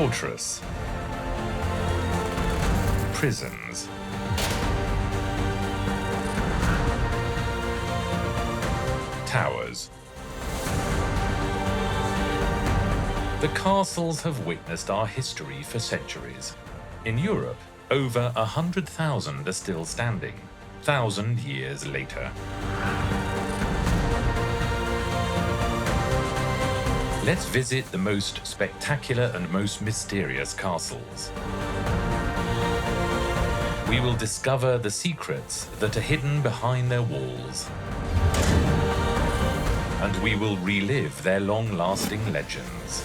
Fortress. Prisons. Towers. The castles have witnessed our history for centuries. In Europe, over 100,000 are still standing, 1,000 years later. Let's visit the most spectacular and most mysterious castles. We will discover the secrets that are hidden behind their walls. And we will relive their long-lasting legends.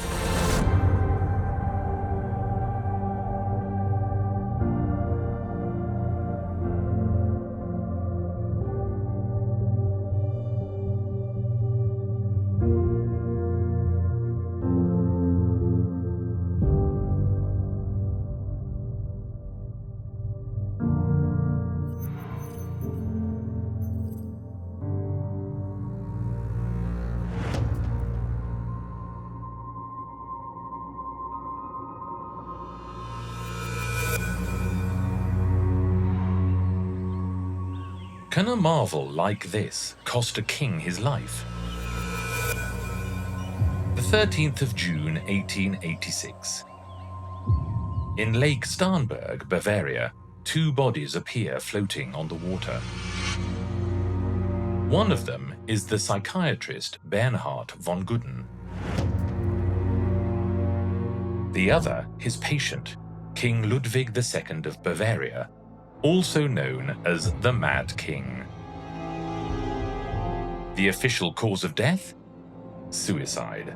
Can a marvel like this cost a king his life? The 13th of June, 1886. In Lake Starnberg, Bavaria, two bodies appear floating on the water. One of them is the psychiatrist Bernhard von Gudden. The other, his patient, King Ludwig II of Bavaria, also known as the Mad King. The official cause of death? Suicide.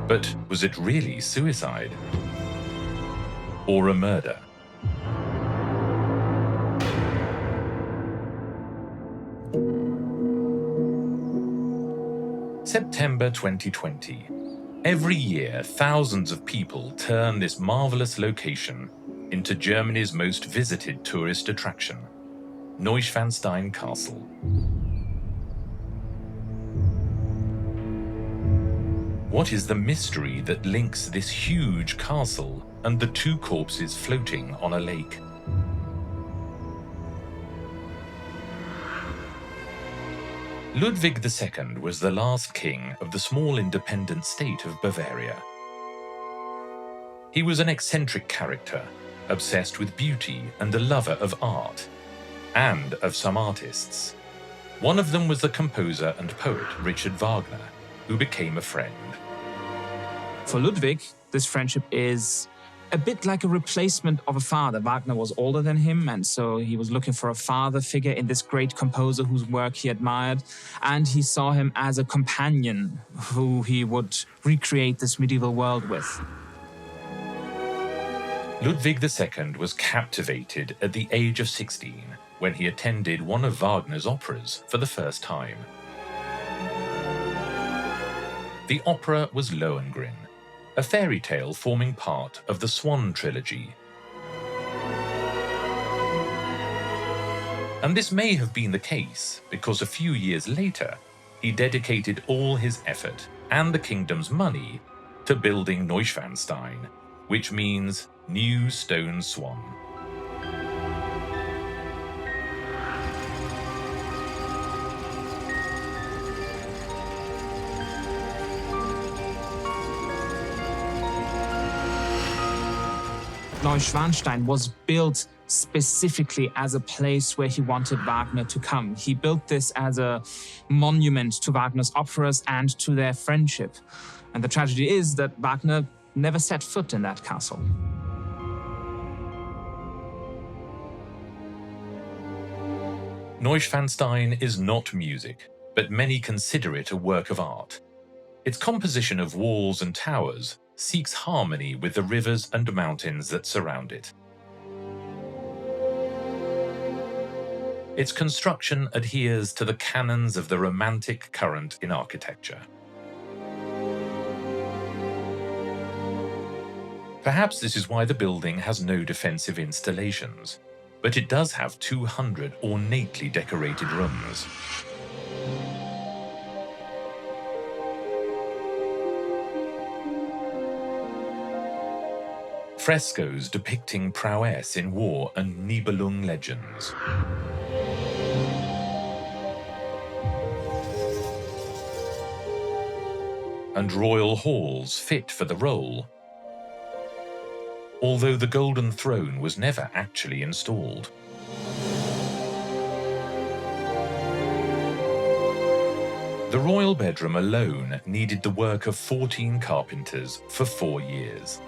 But was it really suicide? Or a murder? September 2020. Every year, thousands of people turn this marvelous location into Germany's most visited tourist attraction, Neuschwanstein Castle. What is the mystery that links this huge castle and the two corpses floating on a lake? Ludwig II was the last king of the small independent state of Bavaria. He was an eccentric character, obsessed with beauty and a lover of art, and of some artists. One of them was the composer and poet Richard Wagner, who became a friend. For Ludwig, this friendship is a bit like a replacement of a father. Wagner was older than him, and so he was looking for a father figure in this great composer whose work he admired, and he saw him as a companion who he would recreate this medieval world with. Ludwig II was captivated at the age of 16 when he attended one of Wagner's operas for the first time. The opera was Lohengrin, a fairy tale forming part of the Swan trilogy. And this may have been the case because a few years later, he dedicated all his effort and the kingdom's money to building Neuschwanstein, which means New Stone Swan. Neuschwanstein was built specifically as a place where he wanted Wagner to come. He built this as a monument to Wagner's operas and to their friendship. And the tragedy is that Wagner never set foot in that castle. Neuschwanstein is not music, but many consider it a work of art. Its composition of walls and towers seeks harmony with the rivers and mountains that surround it. Its construction adheres to the canons of the Romantic current in architecture. Perhaps this is why the building has no defensive installations, but it does have 200 ornately decorated rooms. frescoes depicting prowess in war and Nibelung legends. And royal halls fit for the role, although the golden throne was never actually installed. The royal bedroom alone needed the work of 14 carpenters for 4 years.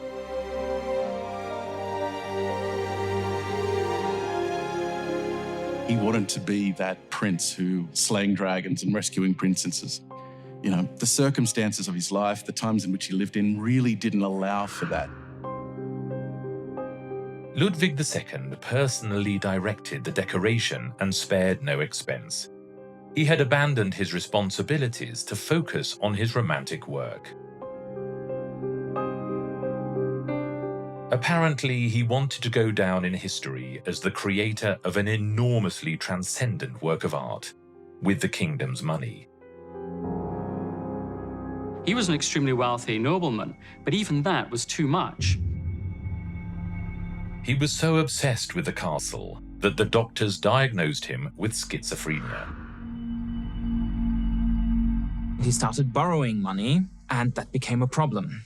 He wanted to be that prince who slaying dragons and rescuing princesses. You know, the circumstances of his life, the times in which he lived in, really didn't allow for that. Ludwig II personally directed the decoration and spared no expense. He had abandoned his responsibilities to focus on his romantic work. Apparently, he wanted to go down in history as the creator of an enormously transcendent work of art, with the kingdom's money. He was an extremely wealthy nobleman, but even that was too much. He was so obsessed with the castle that the doctors diagnosed him with schizophrenia. He started borrowing money, and that became a problem.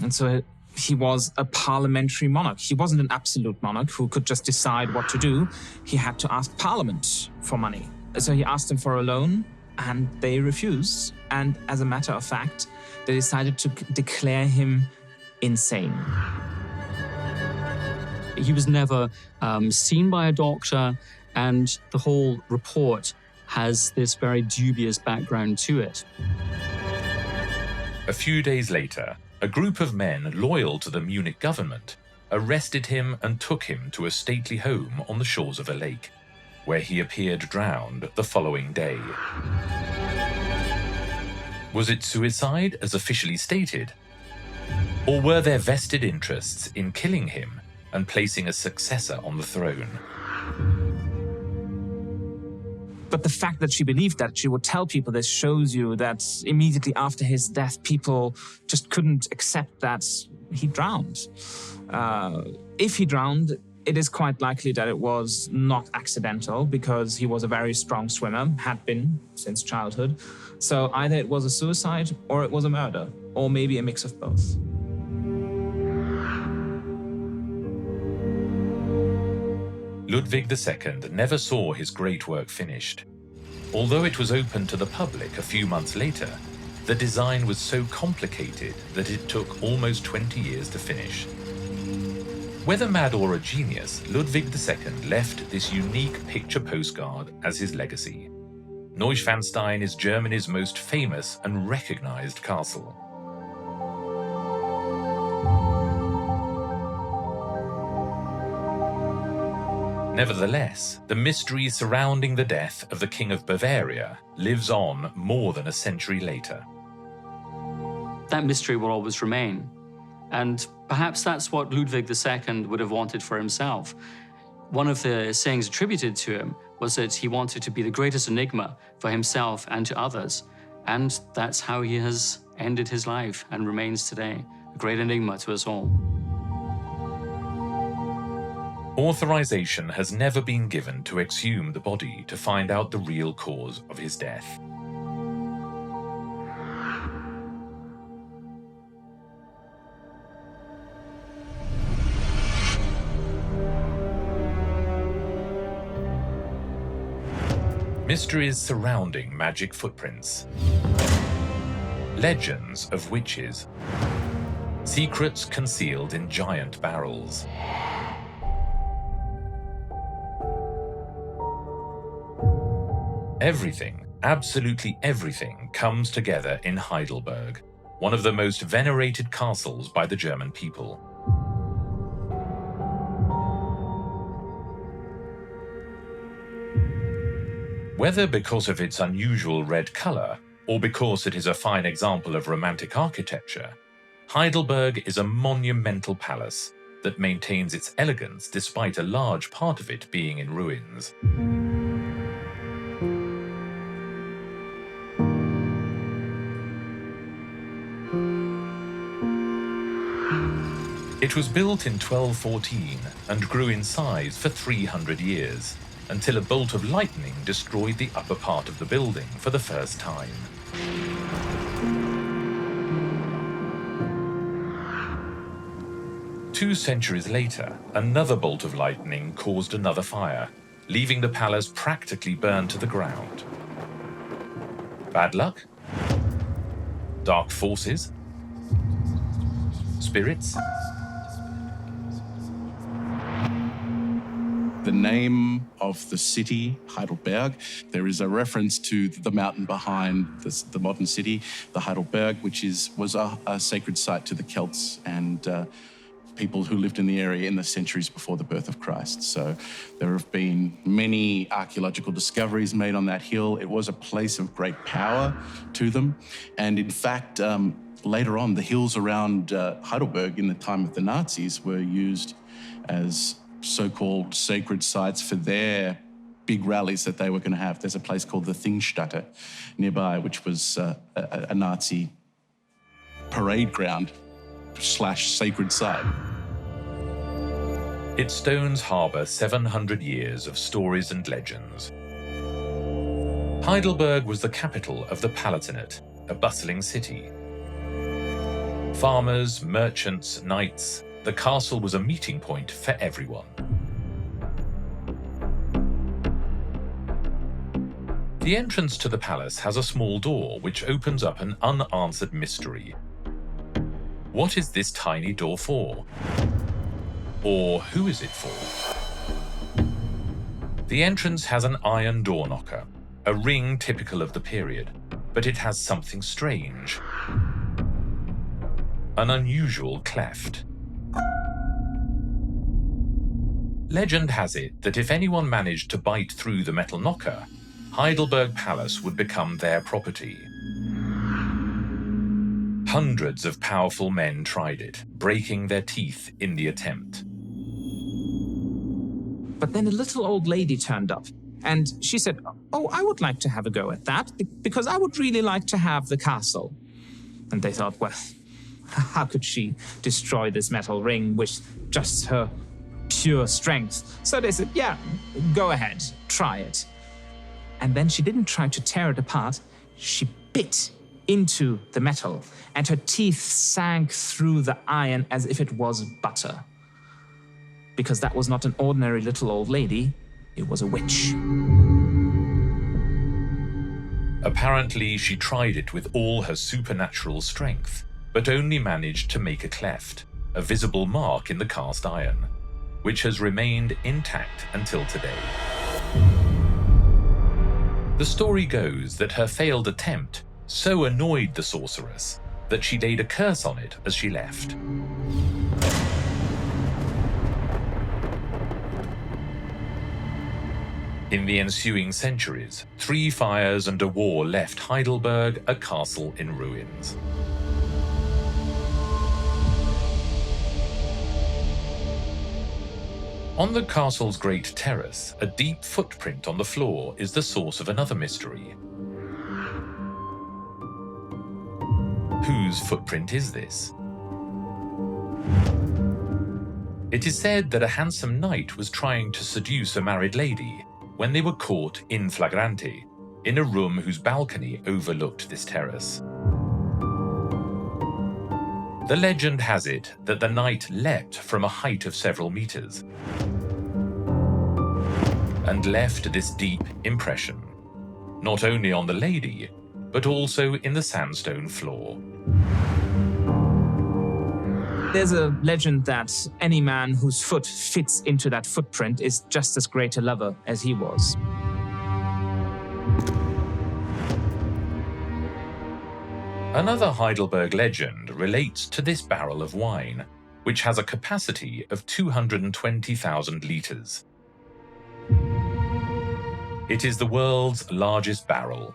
And so he was a parliamentary monarch. He wasn't an absolute monarch who could just decide what to do. He had to ask Parliament for money. So he asked them for a loan, and they refused. And as a matter of fact, they decided to declare him insane. He was never seen by a doctor, and the whole report has this very dubious background to it. A few days later, a group of men loyal to the Munich government arrested him and took him to a stately home on the shores of a lake, where he appeared drowned the following day. Was it suicide, as officially stated? Or were there vested interests in killing him and placing a successor on the throne? But the fact that she believed that she would tell people this shows you that immediately after his death, people just couldn't accept that he drowned. If he drowned, it is quite likely that it was not accidental, because he was a very strong swimmer, had been since childhood. So either it was a suicide or it was a murder, or maybe a mix of both. Ludwig II never saw his great work finished. Although it was opened to the public a few months later, the design was so complicated that it took almost 20 years to finish. Whether mad or a genius, Ludwig II left this unique picture postcard as his legacy. Neuschwanstein is Germany's most famous and recognized castle. Nevertheless, the mystery surrounding the death of the King of Bavaria lives on more than a century later. That mystery will always remain. And perhaps that's what Ludwig II would have wanted for himself. One of the sayings attributed to him was that he wanted to be the greatest enigma for himself and to others. And that's how he has ended his life and remains today, a great enigma to us all. Authorization has never been given to exhume the body to find out the real cause of his death. Mysteries surrounding magic footprints. Legends of witches. Secrets concealed in giant barrels. Everything, absolutely everything, comes together in Heidelberg, one of the most venerated castles by the German people. Whether because of its unusual red color, or because it is a fine example of romantic architecture, Heidelberg is a monumental palace that maintains its elegance despite a large part of it being in ruins. It was built in 1214 and grew in size for 300 years, until a bolt of lightning destroyed the upper part of the building for the first time. Two centuries later, another bolt of lightning caused another fire, leaving the palace practically burned to the ground. Bad luck? Dark forces? Spirits? The name of the city, Heidelberg, there is a reference to the mountain behind the modern city, the Heidelberg, which was a sacred site to the Celts and people who lived in the area in the centuries before the birth of Christ. So there have been many archaeological discoveries made on that hill. It was a place of great power to them. And in fact, later on, the hills around Heidelberg in the time of the Nazis were used as so-called sacred sites for their big rallies that they were going to have. There's a place called the Thingstätte nearby, which was a Nazi parade ground / sacred site. Its stones harbour 700 years of stories and legends. Heidelberg was the capital of the Palatinate, a bustling city. Farmers, merchants, knights, the castle was a meeting point for everyone. The entrance to the palace has a small door which opens up an unanswered mystery. What is this tiny door for? Or who is it for? The entrance has an iron door knocker, a ring typical of the period, but it has something strange. An unusual cleft. Legend has it that if anyone managed to bite through the metal knocker, Heidelberg Palace would become their property. Hundreds of powerful men tried it, breaking their teeth in the attempt. But then a little old lady turned up, and she said, "Oh, I would like to have a go at that, because I would really like to have the castle." And they thought, well, how could she destroy this metal ring with just her pure strength? So they said, yeah, go ahead, try it. And then she didn't try to tear it apart, she bit into the metal, and her teeth sank through the iron as if it was butter. Because that was not an ordinary little old lady, it was a witch. Apparently, she tried it with all her supernatural strength, but only managed to make a cleft, a visible mark in the cast iron, which has remained intact until today. The story goes that her failed attempt so annoyed the sorceress that she laid a curse on it as she left. In the ensuing centuries, 3 fires and a war left Heidelberg a castle in ruins. On the castle's great terrace, a deep footprint on the floor is the source of another mystery. Whose footprint is this? It is said that a handsome knight was trying to seduce a married lady when they were caught in flagrante, in a room whose balcony overlooked this terrace. The legend has it that the knight leapt from a height of several meters and left this deep impression, not only on the lady, but also in the sandstone floor. There's a legend that any man whose foot fits into that footprint is just as great a lover as he was. Another Heidelberg legend relates to this barrel of wine, which has a capacity of 220,000 litres. It is the world's largest barrel.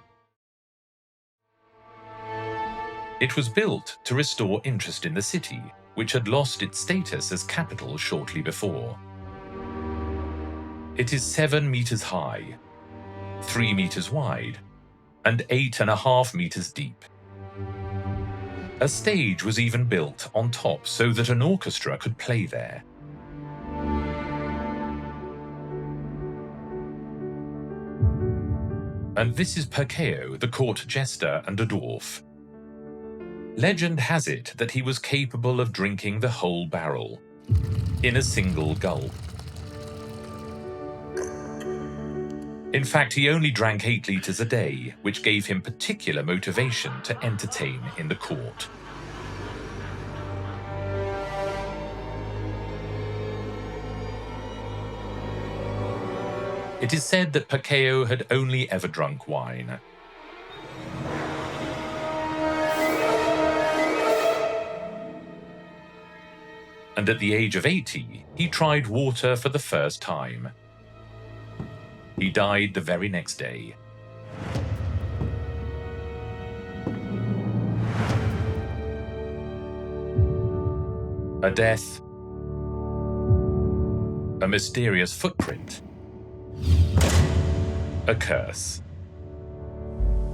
It was built to restore interest in the city, which had lost its status as capital shortly before. It is 7 meters high, 3 meters wide, and 8.5 meters deep. A stage was even built on top so that an orchestra could play there. And this is Purkeo, the court jester and a dwarf. Legend has it that he was capable of drinking the whole barrel in a single gulp. In fact, he only drank 8 liters a day, which gave him particular motivation to entertain in the court. It is said that Purkeo had only ever drunk wine. And at the age of 80, he tried water for the first time. He died the very next day. A death, a mysterious footprint, a curse.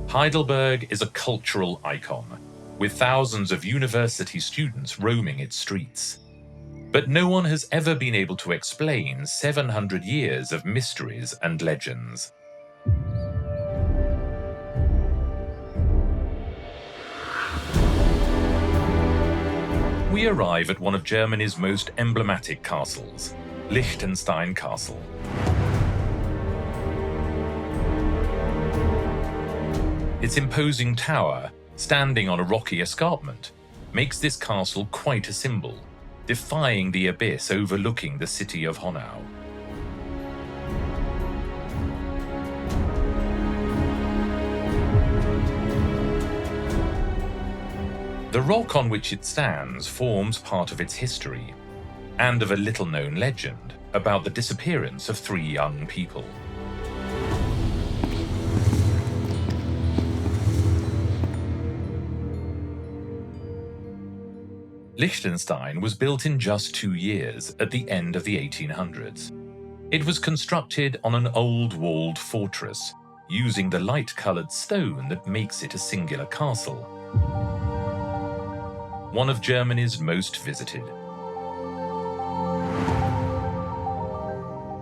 Heidelberg is a cultural icon, with thousands of university students roaming its streets. But no one has ever been able to explain 700 years of mysteries and legends. We arrive at one of Germany's most emblematic castles, Lichtenstein Castle. Its imposing tower, standing on a rocky escarpment, makes this castle quite a symbol, defying the abyss overlooking the city of Honau. The rock on which it stands forms part of its history, and of a little-known legend about the disappearance of 3 young people. Liechtenstein was built in just 2 years at the end of the 1800s. It was constructed on an old walled fortress, using the light-coloured stone that makes it a singular castle. One of Germany's most visited.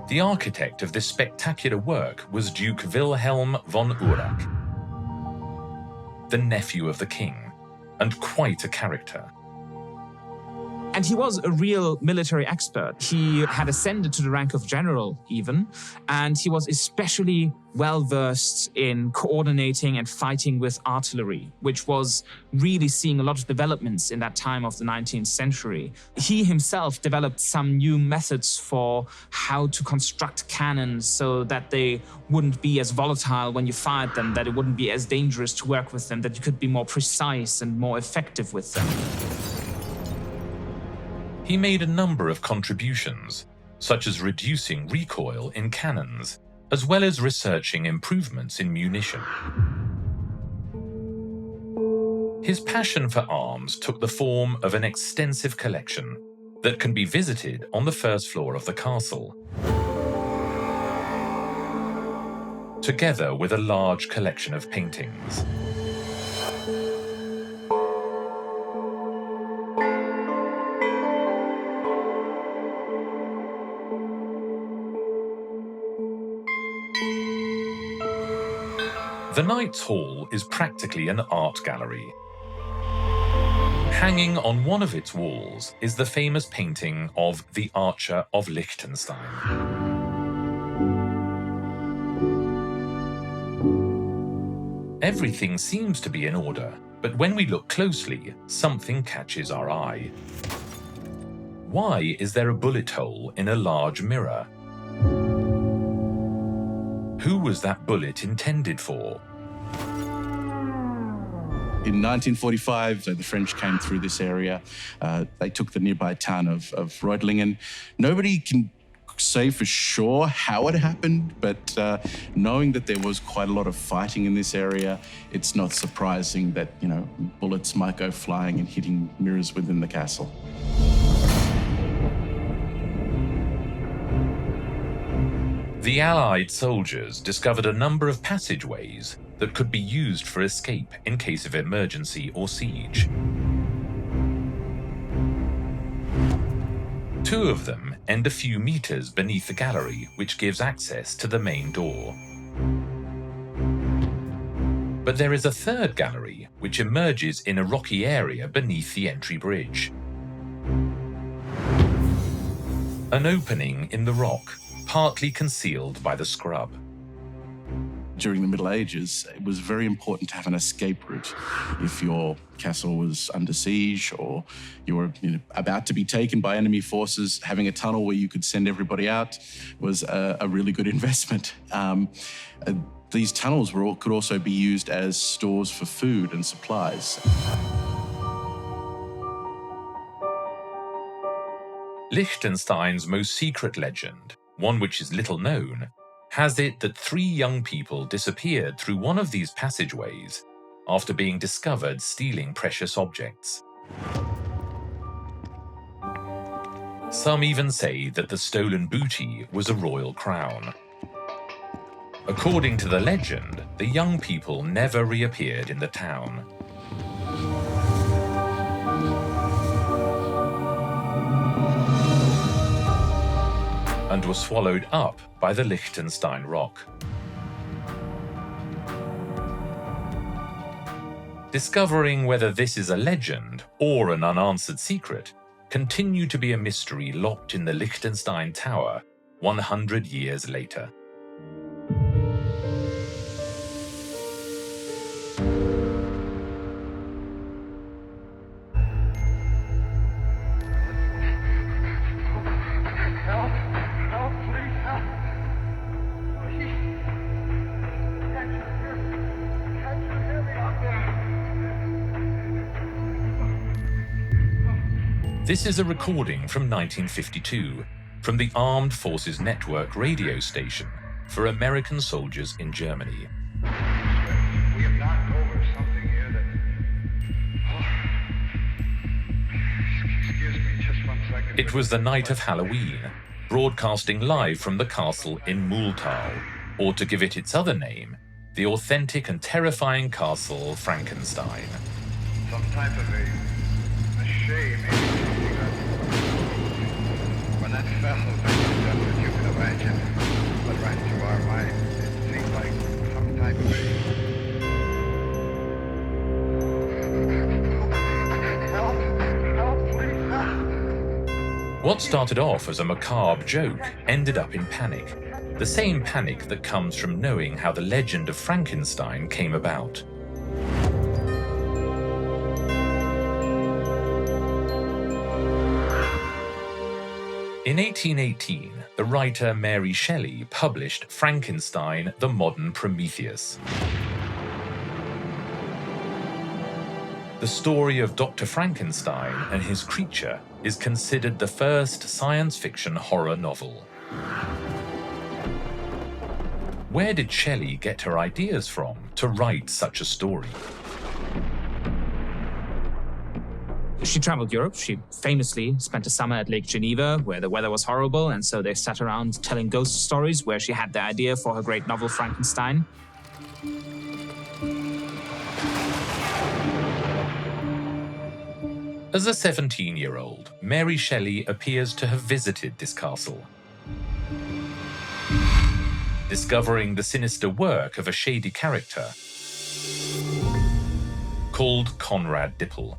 The architect of this spectacular work was Duke Wilhelm von Urach, the nephew of the king, and quite a character. And he was a real military expert. He had ascended to the rank of general even, and he was especially well-versed in coordinating and fighting with artillery, which was really seeing a lot of developments in that time of the 19th century. He himself developed some new methods for how to construct cannons so that they wouldn't be as volatile when you fired them, that it wouldn't be as dangerous to work with them, that you could be more precise and more effective with them. He made a number of contributions, such as reducing recoil in cannons, as well as researching improvements in munition. His passion for arms took the form of an extensive collection that can be visited on the first floor of the castle, together with a large collection of paintings. The Knight's Hall is practically an art gallery. Hanging on one of its walls is the famous painting of the Archer of Liechtenstein. Everything seems to be in order, but when we look closely, something catches our eye. Why is there a bullet hole in a large mirror? Who was that bullet intended for? In 1945, the French came through this area. They took the nearby town of Reutlingen. Nobody can say for sure how it happened, but knowing that there was quite a lot of fighting in this area, it's not surprising that, bullets might go flying and hitting mirrors within the castle. The Allied soldiers discovered a number of passageways that could be used for escape in case of emergency or siege. Two of them end a few meters beneath the gallery, which gives access to the main door. But there is a third gallery, which emerges in a rocky area beneath the entry bridge. An opening in the rock, partly concealed by the scrub. During the Middle Ages, it was very important to have an escape route. If your castle was under siege or you were about to be taken by enemy forces, having a tunnel where you could send everybody out was a really good investment. These tunnels could also be used as stores for food and supplies. Liechtenstein's most secret legend, one which is little known, has it that 3 young people disappeared through one of these passageways after being discovered stealing precious objects. Some even say that the stolen booty was a royal crown. According to the legend, the young people never reappeared in the town. And were swallowed up by the Lichtenstein rock. Discovering whether this is a legend or an unanswered secret continued to be a mystery locked in the Lichtenstein Tower 100 years later. This is a recording from 1952 from the Armed Forces Network radio station for American soldiers in Germany. We have knocked over something here that... Excuse me, just 1 second. It was the night of Halloween, broadcasting live from the castle in Mühltal, or to give it its other name, the authentic and terrifying castle Frankenstein. Some type of a shame. When that fell, as you can imagine, what ran through our minds, it seemed like some type of help, please, help. What started off as a macabre joke ended up in panic, the same panic that comes from knowing how the legend of Frankenstein came about. In 1818, the writer Mary Shelley published Frankenstein, the Modern Prometheus. The story of Dr. Frankenstein and his creature is considered the first science fiction horror novel. Where did Shelley get her ideas from to write such a story? She traveled Europe. She famously spent a summer at Lake Geneva, where the weather was horrible, and so they sat around telling ghost stories, where she had the idea for her great novel Frankenstein. As a 17-year-old, Mary Shelley appears to have visited this castle. Discovering the sinister work of a shady character called Conrad Dippel.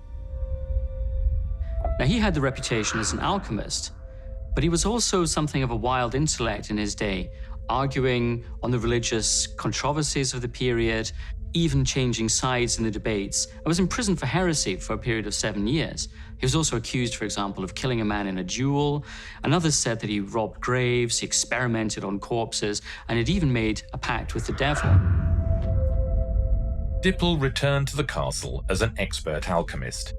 Now, he had the reputation as an alchemist, but he was also something of a wild intellect in his day, arguing on the religious controversies of the period, even changing sides in the debates, and was imprisoned for heresy for a period of 7 years. He was also accused, for example, of killing a man in a duel, and others said that he robbed graves, he experimented on corpses, and had even made a pact with the devil. Dippel returned to the castle as an expert alchemist.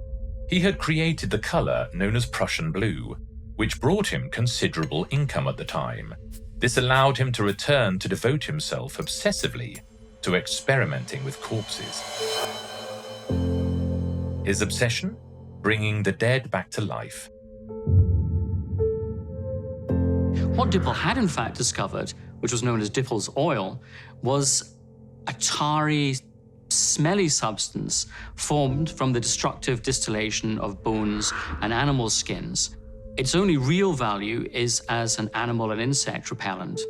He had created the color known as Prussian blue, which brought him considerable income at the time. This allowed him to return to devote himself obsessively to experimenting with corpses. His obsession? Bringing the dead back to life. What Dippel had in fact discovered, which was known as Dippel's oil, was a tarry, smelly substance formed from the destructive distillation of bones and animal skins. Its only real value is as an animal and insect repellent.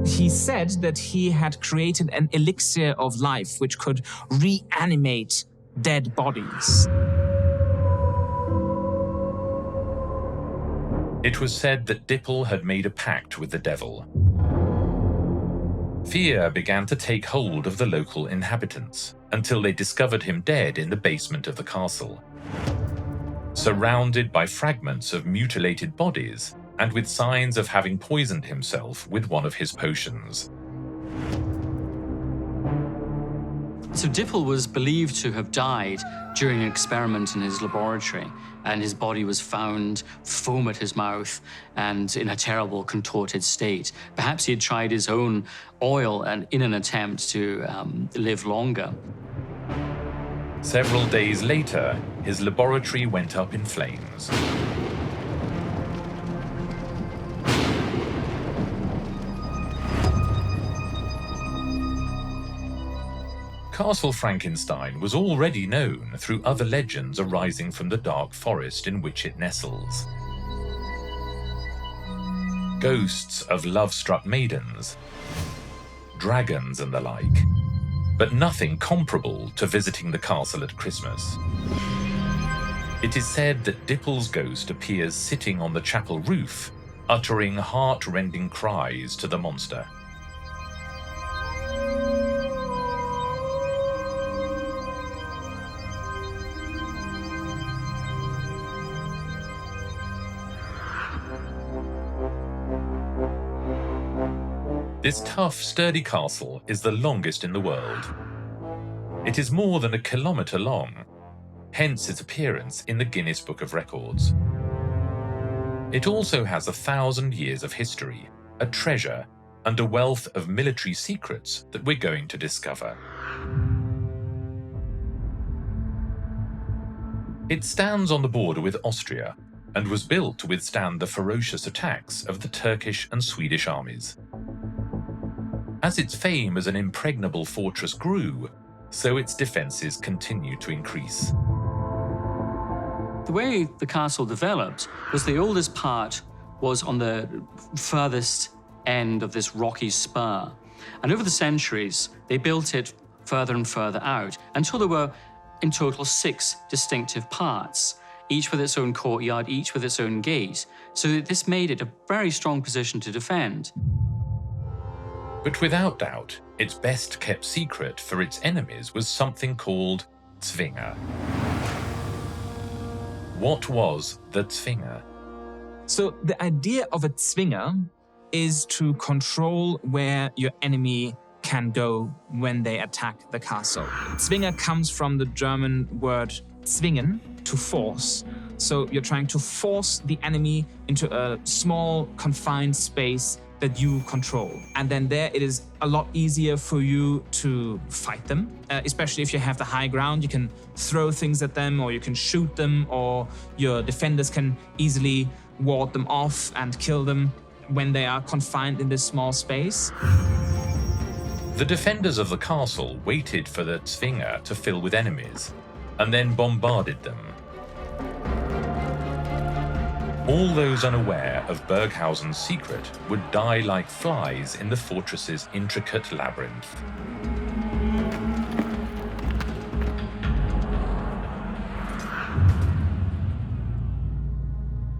He said that he had created an elixir of life which could reanimate dead bodies. It was said that Dipple had made a pact with the devil. Fear began to take hold of the local inhabitants until they discovered him dead in the basement of the castle, surrounded by fragments of mutilated bodies and with signs of having poisoned himself with one of his potions. So Dipple was believed to have died during an experiment in his laboratory, and his body was found foam at his mouth and in a terrible contorted state. Perhaps he had tried his own oil and in an attempt to live longer. Several days later, his laboratory went up in flames. Castle Frankenstein was already known through other legends arising from the dark forest in which it nestles. Ghosts of love-struck maidens, dragons and the like, but nothing comparable to visiting the castle at Christmas. It is said that Dipple's ghost appears sitting on the chapel roof, uttering heart-rending cries to the monster. This tough, sturdy castle is the longest in the world. It is more than 1 kilometre long, hence its appearance in the Guinness Book of Records. It also has 1,000 years of history, a treasure, and a wealth of military secrets that we're going to discover. It stands on the border with Austria and was built to withstand the ferocious attacks of the Turkish and Swedish armies. As its fame as an impregnable fortress grew, so its defences continued to increase. The way the castle developed was the oldest part was on the furthest end of this rocky spur. And over the centuries, they built it further and further out until there were in total 6 distinctive parts, each with its own courtyard, each with its own gate. So this made it a very strong position to defend. But without doubt, its best kept secret for its enemies was something called Zwinger. What was the Zwinger? So the idea of a Zwinger is to control where your enemy can go when they attack the castle. Zwinger comes from the German word zwingen, to force. So you're trying to force the enemy into a small, confined space that you control. And then there it is a lot easier for you to fight them, especially if you have the high ground. You can throw things at them, or you can shoot them, or your defenders can easily ward them off and kill them when they are confined in this small space. The defenders of the castle waited for the Zwinger to fill with enemies, and then bombarded them. All those unaware of Burghausen's secret would die like flies in the fortress's intricate labyrinth.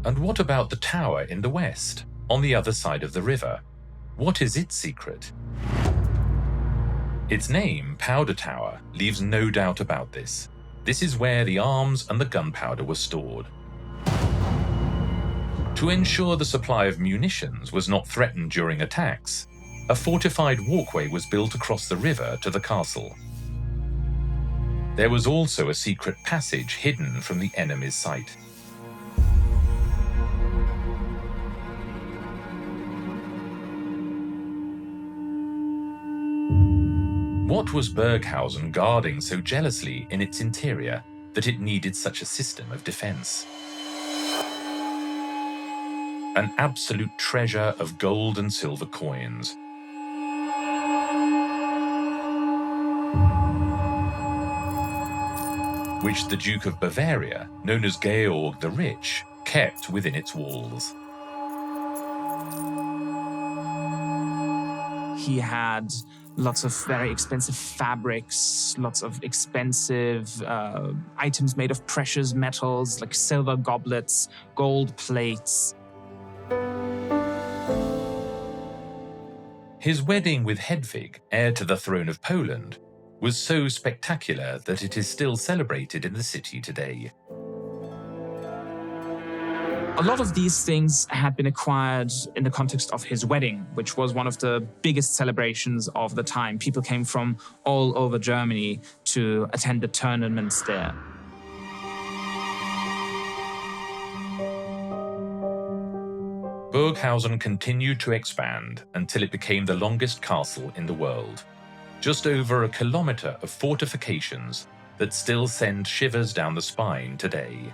And what about the tower in the west, on the other side of the river? What is its secret? Its name, Powder Tower, leaves no doubt about this. This is where the arms and the gunpowder were stored. To ensure the supply of munitions was not threatened during attacks, a fortified walkway was built across the river to the castle. There was also a secret passage hidden from the enemy's sight. What was Burghausen guarding so jealously in its interior that it needed such a system of defense? An absolute treasure of gold and silver coins. Which the Duke of Bavaria, known as Georg the Rich, kept within its walls. He had lots of very expensive fabrics, lots of expensive items made of precious metals, like silver goblets, gold plates. His wedding with Hedwig, heir to the throne of Poland, was so spectacular that it is still celebrated in the city today. A lot of these things had been acquired in the context of his wedding, which was one of the biggest celebrations of the time. People came from all over Germany to attend the tournaments there. Burghausen continued to expand until it became the longest castle in the world. Just over a kilometre of fortifications that still send shivers down the spine today.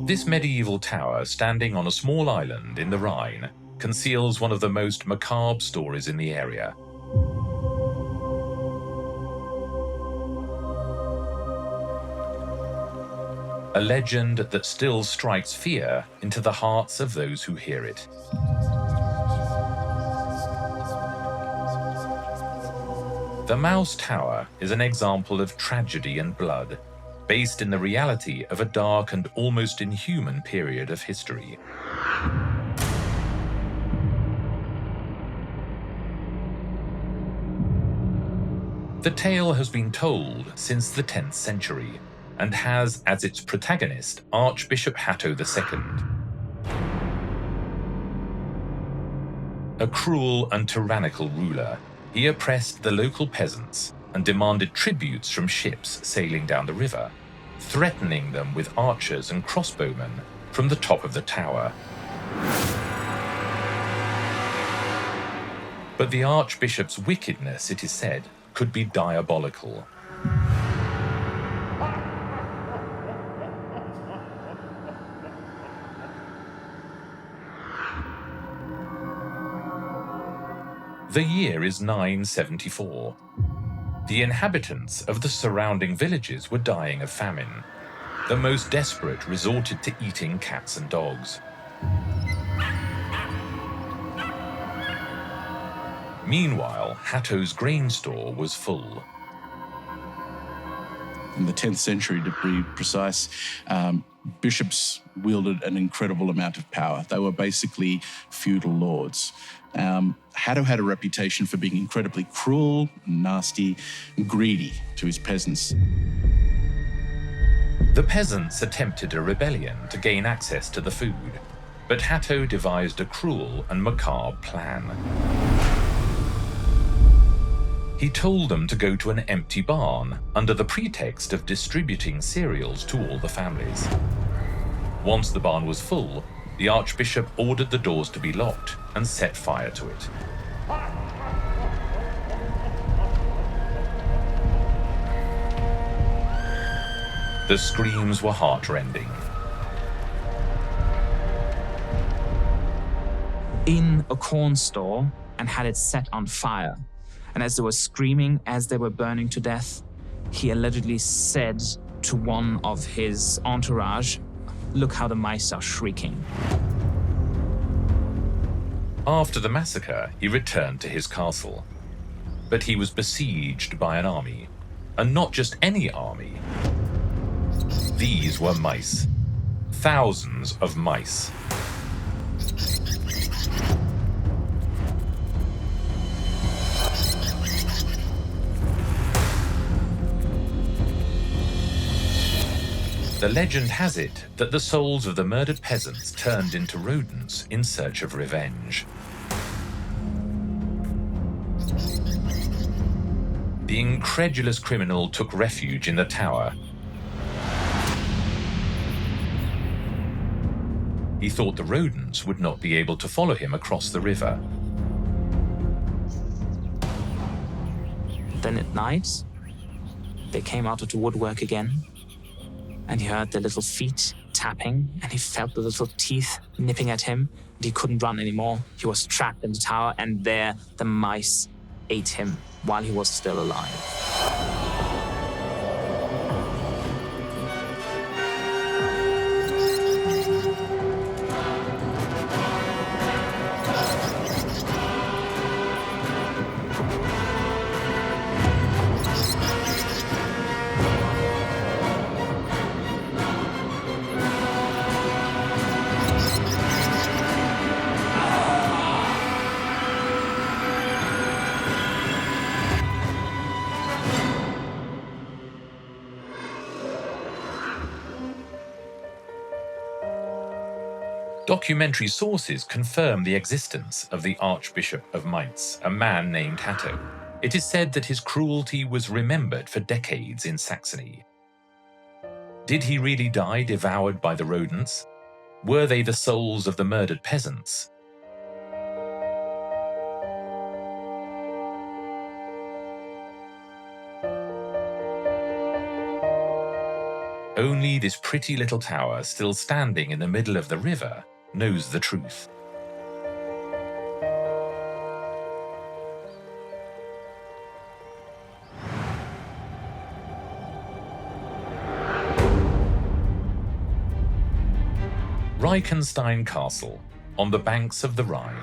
This medieval tower, standing on a small island in the Rhine, conceals one of the most macabre stories in the area. A legend that still strikes fear into the hearts of those who hear it. The Mouse Tower is an example of tragedy and blood, based in the reality of a dark and almost inhuman period of history. The tale has been told since the 10th century and has as its protagonist Archbishop Hatto II. A cruel and tyrannical ruler, he oppressed the local peasants and demanded tributes from ships sailing down the river, threatening them with archers and crossbowmen from the top of the tower. But the Archbishop's wickedness, it is said, could be diabolical. The year is 974. The inhabitants of the surrounding villages were dying of famine. The most desperate resorted to eating cats and dogs. Meanwhile, Hatto's grain store was full. In the 10th century, to be precise, bishops wielded an incredible amount of power. They were basically feudal lords. Hatto had a reputation for being incredibly cruel, nasty, and greedy to his peasants. The peasants attempted a rebellion to gain access to the food, but Hatto devised a cruel and macabre plan. He told them to go to an empty barn under the pretext of distributing cereals to all the families. Once the barn was full, the Archbishop ordered the doors to be locked and set fire to it. The screams were heartrending. In a corn store and had it set on fire. And as they were screaming, as they were burning to death, he allegedly said to one of his entourage, "Look how the mice are shrieking." After the massacre, he returned to his castle. But he was besieged by an army, and not just any army. These were mice. Thousands of mice. The legend has it that the souls of the murdered peasants turned into rodents in search of revenge. The incredulous criminal took refuge in the tower. He thought the rodents would not be able to follow him across the river. Then at night, they came out of the woodwork again, and he heard their little feet tapping, and he felt the little teeth nipping at him, and he couldn't run anymore. He was trapped in the tower, and there the mice ate him while he was still alive. Documentary sources confirm the existence of the Archbishop of Mainz, a man named Hatto. It is said that his cruelty was remembered for decades in Saxony. Did he really die devoured by the rodents? Were they the souls of the murdered peasants? Only this pretty little tower, still standing in the middle of the river, knows the truth. Reichenstein Castle, on the banks of the Rhine.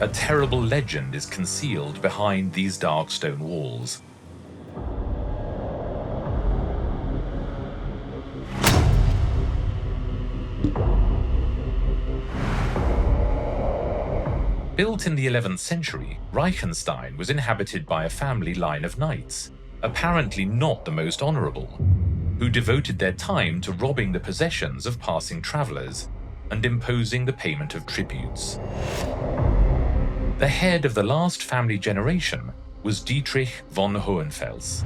A terrible legend is concealed behind these dark stone walls. Built in the 11th century, Reichenstein was inhabited by a family line of knights, apparently not the most honourable, who devoted their time to robbing the possessions of passing travellers and imposing the payment of tributes. The head of the last family generation was Dietrich von Hohenfels.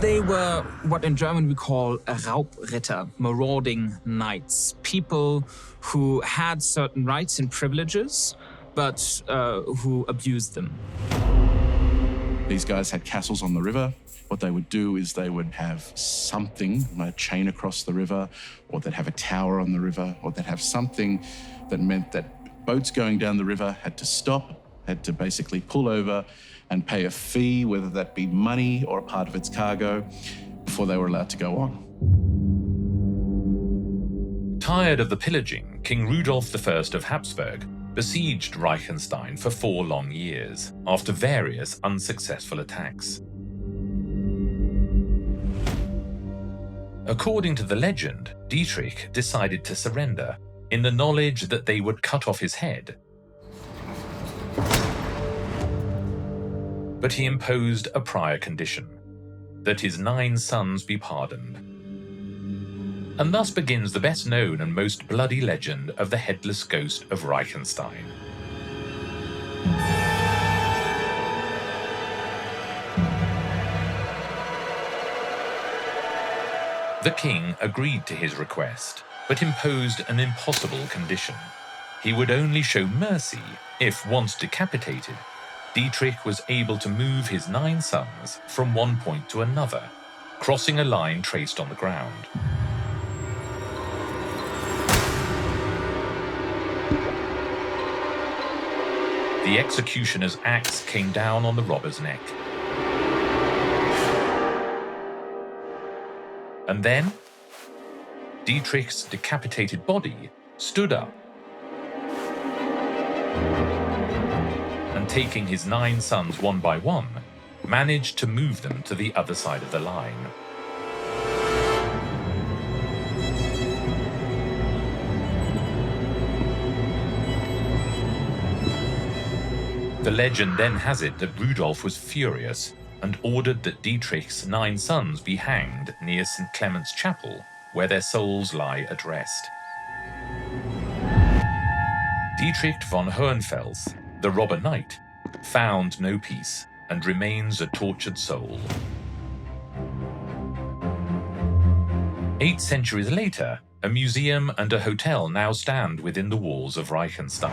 They were what in German we call Raubritter, marauding knights, people who had certain rights and privileges, but who abused them. These guys had castles on the river. What they would do is they would have something, a chain across the river, or they'd have a tower on the river, or they'd have something that meant that boats going down the river had to stop, had to basically pull over and pay a fee, whether that be money or a part of its cargo, before they were allowed to go on. Tired of the pillaging, King Rudolf I of Habsburg besieged Reichenstein for 4 long years, after various unsuccessful attacks. According to the legend, Dietrich decided to surrender, in the knowledge that they would cut off his head. But he imposed a prior condition, that his 9 sons be pardoned. And thus begins the best known and most bloody legend of the headless ghost of Reichenstein. The king agreed to his request, but imposed an impossible condition. He would only show mercy if, once decapitated, Dietrich was able to move his 9 sons from one point to another, crossing a line traced on the ground. The executioner's axe came down on the robber's neck. And then, Dietrich's decapitated body stood up, and taking his 9 sons one by one, managed to move them to the other side of the line. The legend then has it that Rudolf was furious and ordered that Dietrich's 9 sons be hanged near St. Clement's Chapel, where their souls lie at rest. Dietrich von Hohenfels, the robber knight, found no peace and remains a tortured soul. 8 centuries later, a museum and a hotel now stand within the walls of Reichenstein.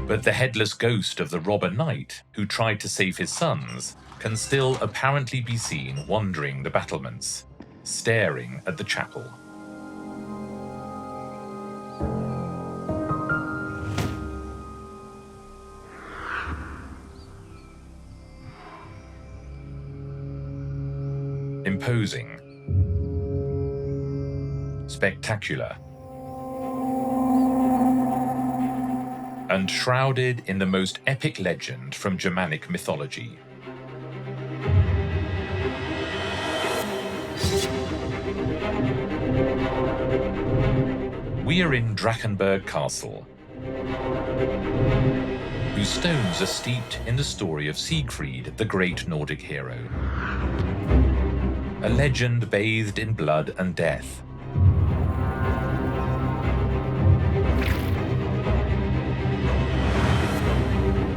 But the headless ghost of the robber knight who tried to save his sons can still apparently be seen wandering the battlements, staring at the chapel. Imposing, spectacular, and shrouded in the most epic legend from Germanic mythology. We are in Drachenburg Castle, whose stones are steeped in the story of Siegfried, the great Nordic hero. A legend bathed in blood and death.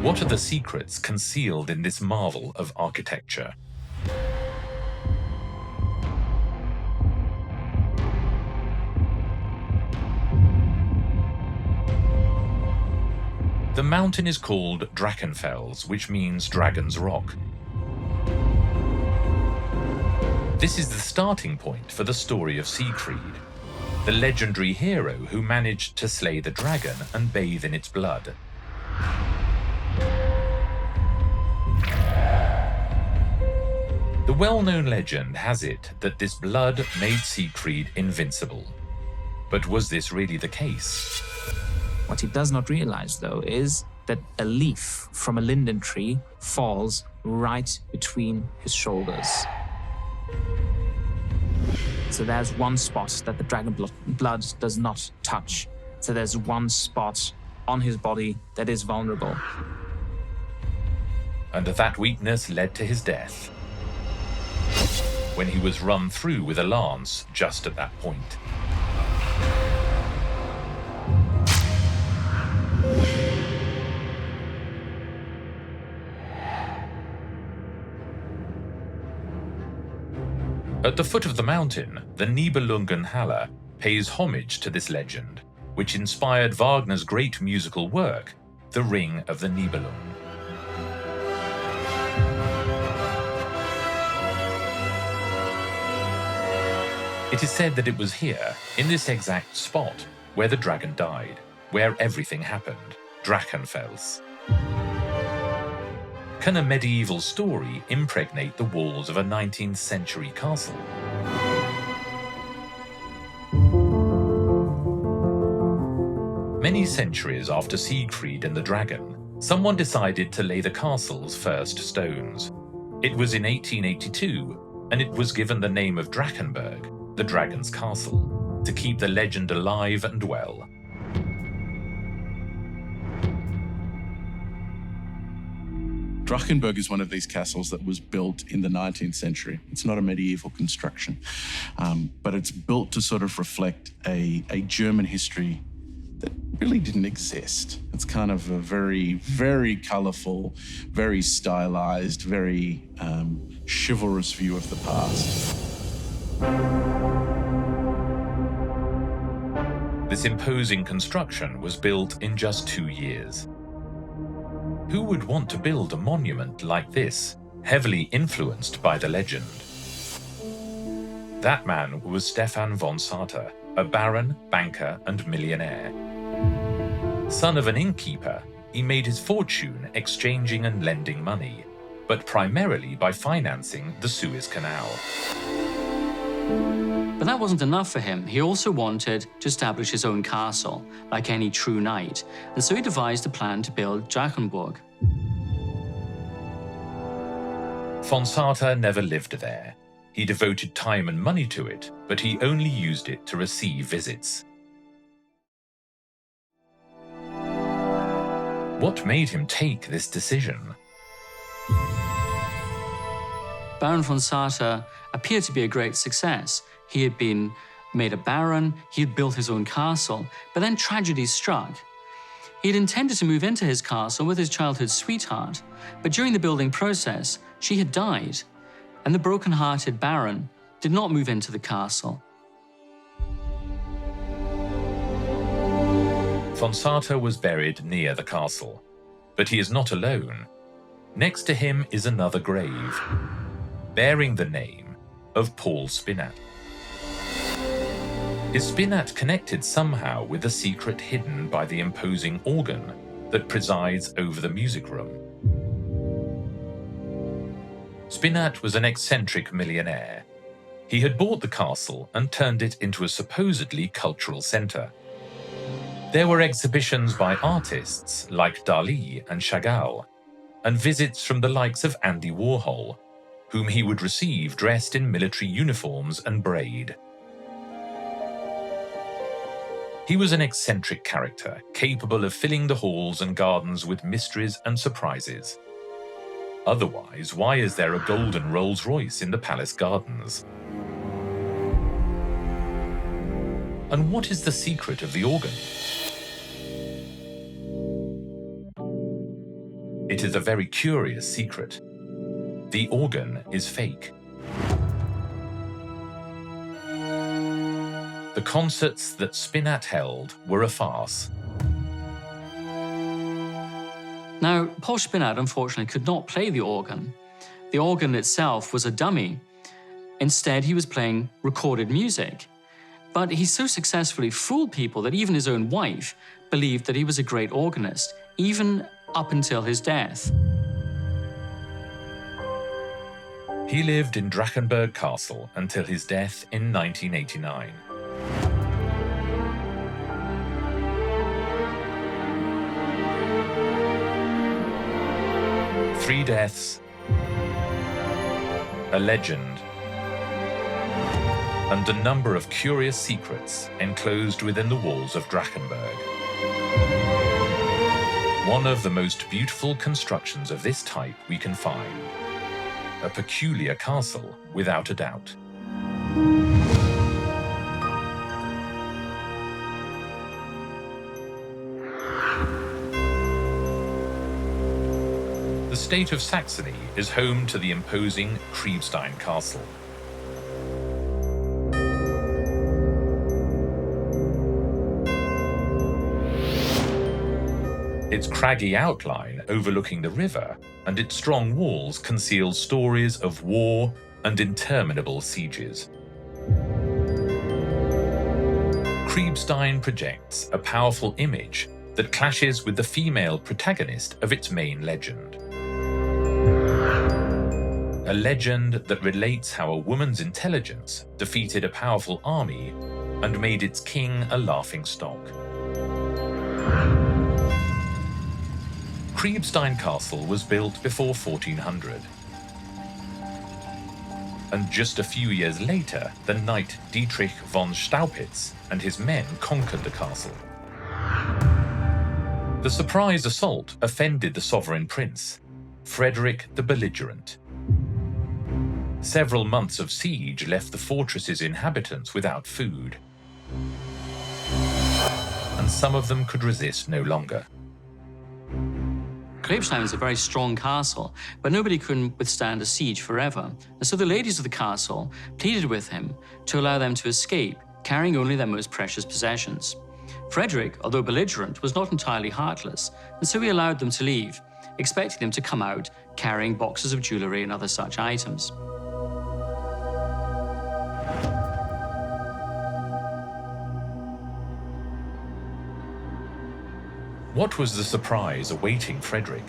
What are the secrets concealed in this marvel of architecture? The mountain is called Drachenfels, which means Dragon's Rock. This is the starting point for the story of Siegfried, the legendary hero who managed to slay the dragon and bathe in its blood. The well-known legend has it that this blood made Siegfried invincible. But was this really the case? What he does not realize, though, is that a leaf from a linden tree falls right between his shoulders. So there's one spot that the dragon blood does not touch. So there's one spot on his body that is vulnerable. And that weakness led to his death, when he was run through with a lance just at that point. At the foot of the mountain, the Nibelungenhalle pays homage to this legend, which inspired Wagner's great musical work, The Ring of the Nibelung. It is said that it was here, in this exact spot, where the dragon died, where everything happened, Drachenfels. Can a medieval story impregnate the walls of a 19th century castle? Many centuries after Siegfried and the dragon, someone decided to lay the castle's first stones. It was in 1882, and it was given the name of Drachenburg, the dragon's castle, to keep the legend alive and well. Drachenburg is one of these castles that was built in the 19th century. It's not a medieval construction, but it's built to sort of reflect a German history that really didn't exist. It's kind of a very, very colorful, very stylized, very chivalrous view of the past. This imposing construction was built in just 2 years. Who would want to build a monument like this, heavily influenced by the legend? That man was Stefan von Sarter, a baron, banker, and millionaire. Son of an innkeeper, he made his fortune exchanging and lending money, but primarily by financing the Suez Canal. But that wasn't enough for him. He also wanted to establish his own castle, like any true knight, and so he devised a plan to build Drachenburg. Von Sarter never lived there. He devoted time and money to it, but he only used it to receive visits. What made him take this decision? Baron von Sarter appeared to be a great success. He had been made a baron, he had built his own castle, but then tragedy struck. He had intended to move into his castle with his childhood sweetheart, but during the building process, she had died, and the broken-hearted baron did not move into the castle. Fonsata was buried near the castle, but he is not alone. Next to him is another grave, bearing the name of Paul Spinat. Is Spinat connected somehow with the secret hidden by the imposing organ that presides over the music room? Spinat was an eccentric millionaire. He had bought the castle and turned it into a supposedly cultural centre. There were exhibitions by artists like Dali and Chagall, and visits from the likes of Andy Warhol, whom he would receive dressed in military uniforms and braid. He was an eccentric character, capable of filling the halls and gardens with mysteries and surprises. Otherwise, why is there a golden Rolls-Royce in the palace gardens? And what is the secret of the organ? It is a very curious secret. The organ is fake. The concerts that Spinat held were a farce. Now, Paul Spinat unfortunately could not play the organ. The organ itself was a dummy. Instead, he was playing recorded music. But he so successfully fooled people that even his own wife believed that he was a great organist, even up until his death. He lived in Drachenburg Castle until his death in 1989. Three deaths, a legend, and a number of curious secrets enclosed within the walls of Drachenburg. One of the most beautiful constructions of this type we can find. A peculiar castle, without a doubt. The state of Saxony is home to the imposing Kriebstein Castle. Its craggy outline overlooking the river and its strong walls conceal stories of war and interminable sieges. Kriebstein projects a powerful image that clashes with the female protagonist of its main legend. A legend that relates how a woman's intelligence defeated a powerful army and made its king a laughingstock. Kriebstein Castle was built before 1400. And just a few years later, the knight Dietrich von Staupitz and his men conquered the castle. The surprise assault offended the sovereign prince, Frederick the Belligerent. Several months of siege left the fortress's inhabitants without food, and some of them could resist no longer. Kriebstein was a very strong castle, but nobody could withstand a siege forever. And so the ladies of the castle pleaded with him to allow them to escape, carrying only their most precious possessions. Frederick, although belligerent, was not entirely heartless, and so he allowed them to leave, expecting them to come out carrying boxes of jewellery and other such items. What was the surprise awaiting Frederick?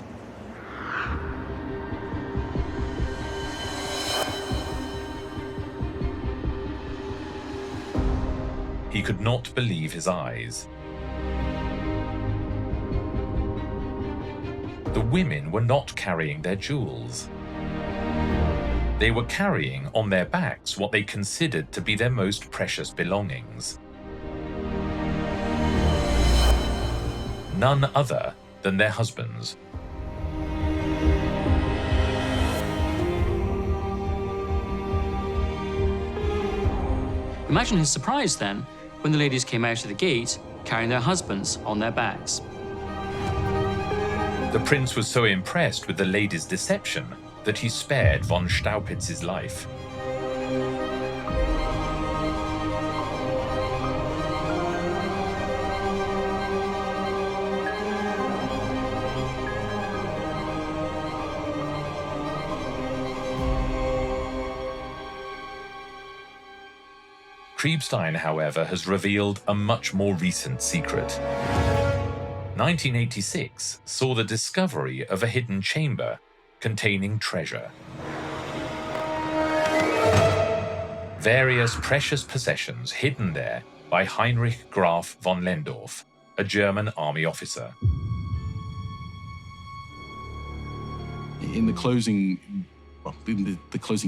He could not believe his eyes. The women were not carrying their jewels. They were carrying on their backs what they considered to be their most precious belongings. None other than their husbands. Imagine his surprise then when the ladies came out of the gate carrying their husbands on their backs. The prince was so impressed with the lady's deception that he spared von Staupitz's life. Kriebstein, however, has revealed a much more recent secret. 1986 saw the discovery of a hidden chamber containing treasure. Various precious possessions hidden there by Heinrich Graf von Lendorf, a German army officer. In the closing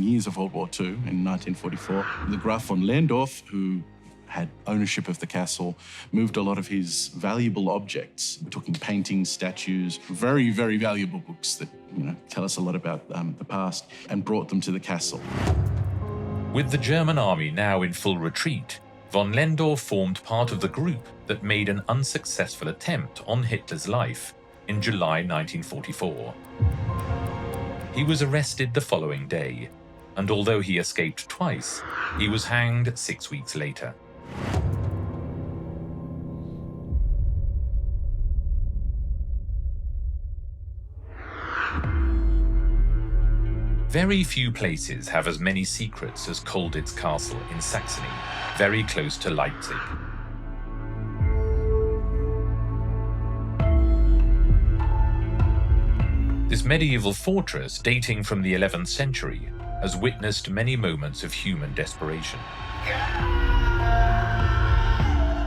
years of World War II, in 1944, the Graf von Lendorf, who had ownership of the castle, moved a lot of his valuable objects. We're talking paintings, statues, very, very valuable books that tell us a lot about the past, and brought them to the castle. With the German army now in full retreat, von Lendorf formed part of the group that made an unsuccessful attempt on Hitler's life in July 1944. He was arrested the following day, and although he escaped twice, he was hanged 6 weeks later. Very few places have as many secrets as Colditz Castle in Saxony, very close to Leipzig. This medieval fortress, dating from the 11th century, has witnessed many moments of human desperation.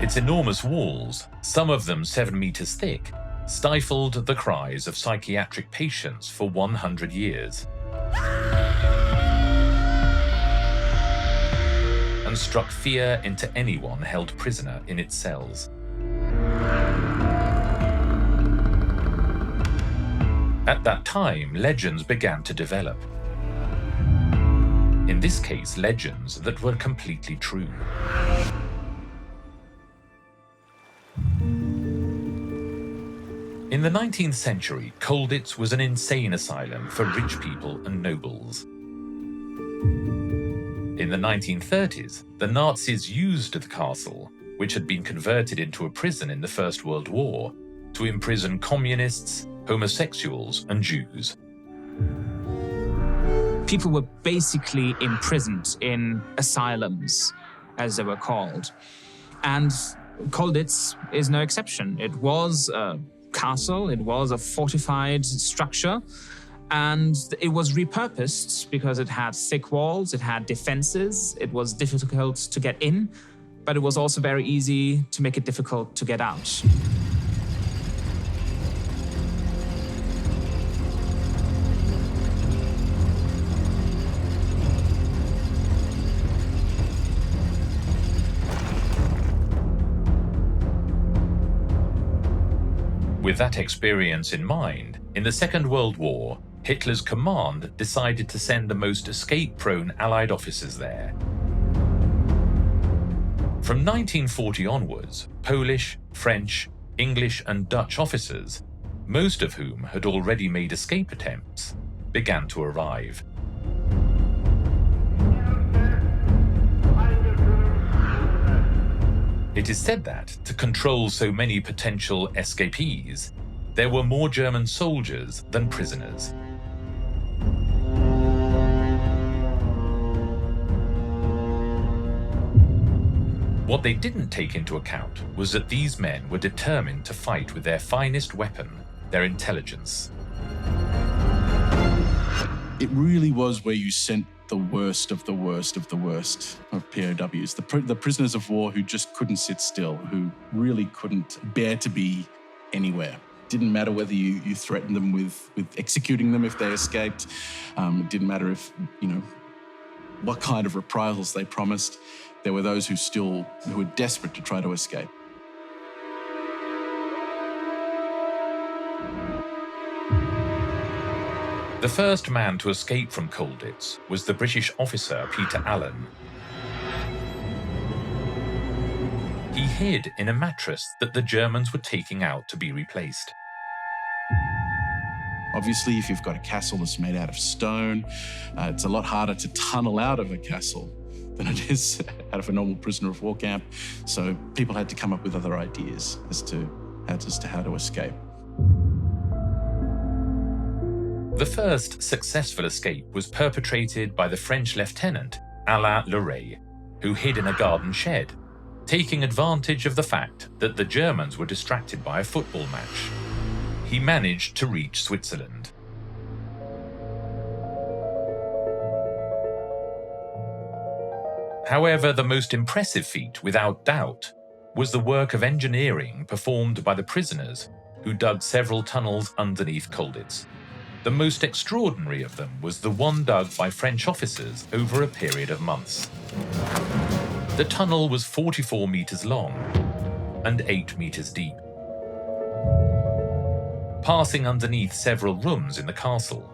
Its enormous walls, some of them 7 meters thick, stifled the cries of psychiatric patients for 100 years. And struck fear into anyone held prisoner in its cells. At that time, legends began to develop. In this case, legends that were completely true. In the 19th century, Colditz was an insane asylum for rich people and nobles. In the 1930s, the Nazis used the castle, which had been converted into a prison in the First World War, to imprison communists, homosexuals, and Jews. People were basically imprisoned in asylums, as they were called. And Colditz is no exception. It was a castle, it was a fortified structure, and it was repurposed because it had thick walls, it had defenses, it was difficult to get in, but it was also very easy to make it difficult to get out. With that experience in mind, in the Second World War, Hitler's command decided to send the most escape-prone Allied officers there. From 1940 onwards, Polish, French, English, and Dutch officers, most of whom had already made escape attempts, began to arrive. It is said that, to control so many potential escapees, there were more German soldiers than prisoners. What they didn't take into account was that these men were determined to fight with their finest weapon, their intelligence. It really was where you sent the worst of the worst of the worst of POWs, the prisoners of war who just couldn't sit still, who really couldn't bear to be anywhere. Didn't matter whether you threatened them with executing them if they escaped. It didn't matter if, what kind of reprisals they promised. There were those who were desperate to try to escape. The first man to escape from Colditz was the British officer Peter Allen. He hid in a mattress that the Germans were taking out to be replaced. Obviously, if you've got a castle that's made out of stone, it's a lot harder to tunnel out of a castle than it is out of a normal prisoner of war camp. So people had to come up with other ideas as to how to escape. The first successful escape was perpetrated by the French lieutenant Alain Leray. who hid in a garden shed, taking advantage of the fact that the Germans were distracted by a football match. He managed to reach Switzerland. However, the most impressive feat, without doubt, was the work of engineering performed by the prisoners who dug several tunnels underneath Colditz. The most extraordinary of them was the one dug by French officers over a period of months. The tunnel was 44 meters long and 8 meters deep, passing underneath several rooms in the castle.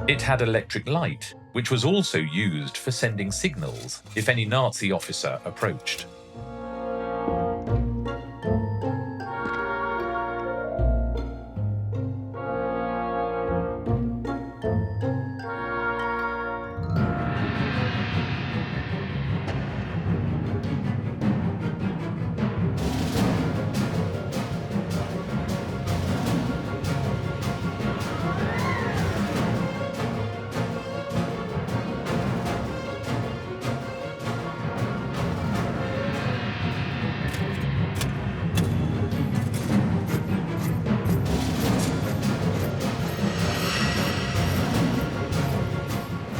It had electric light, which was also used for sending signals if any Nazi officer approached.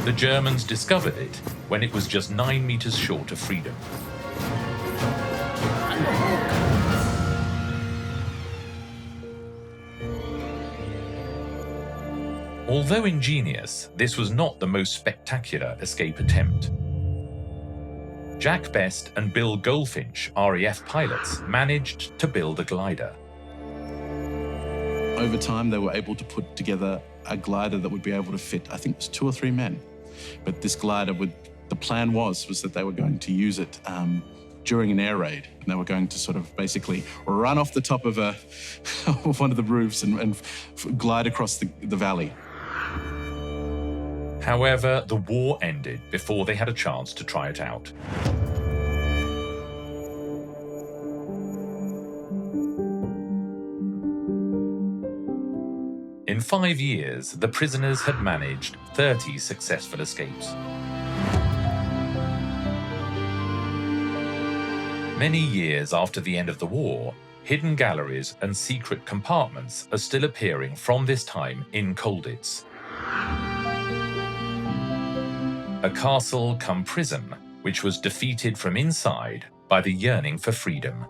The Germans discovered it when it was just 9 meters short of freedom. Although ingenious, this was not the most spectacular escape attempt. Jack Best and Bill Goldfinch, RAF pilots, managed to build a glider. Over time, they were able to put together a glider that would be able to fit, I think it was 2 or 3 men. But this glider the plan was that they were going to use it during an air raid. And they were going to sort of basically run off the top of of one of the roofs and glide across the valley. However, the war ended before they had a chance to try it out. In 5 years, the prisoners had managed 30 successful escapes. Many years after the end of the war, hidden galleries and secret compartments are still appearing from this time in Colditz. A castle cum prison, which was defeated from inside by the yearning for freedom.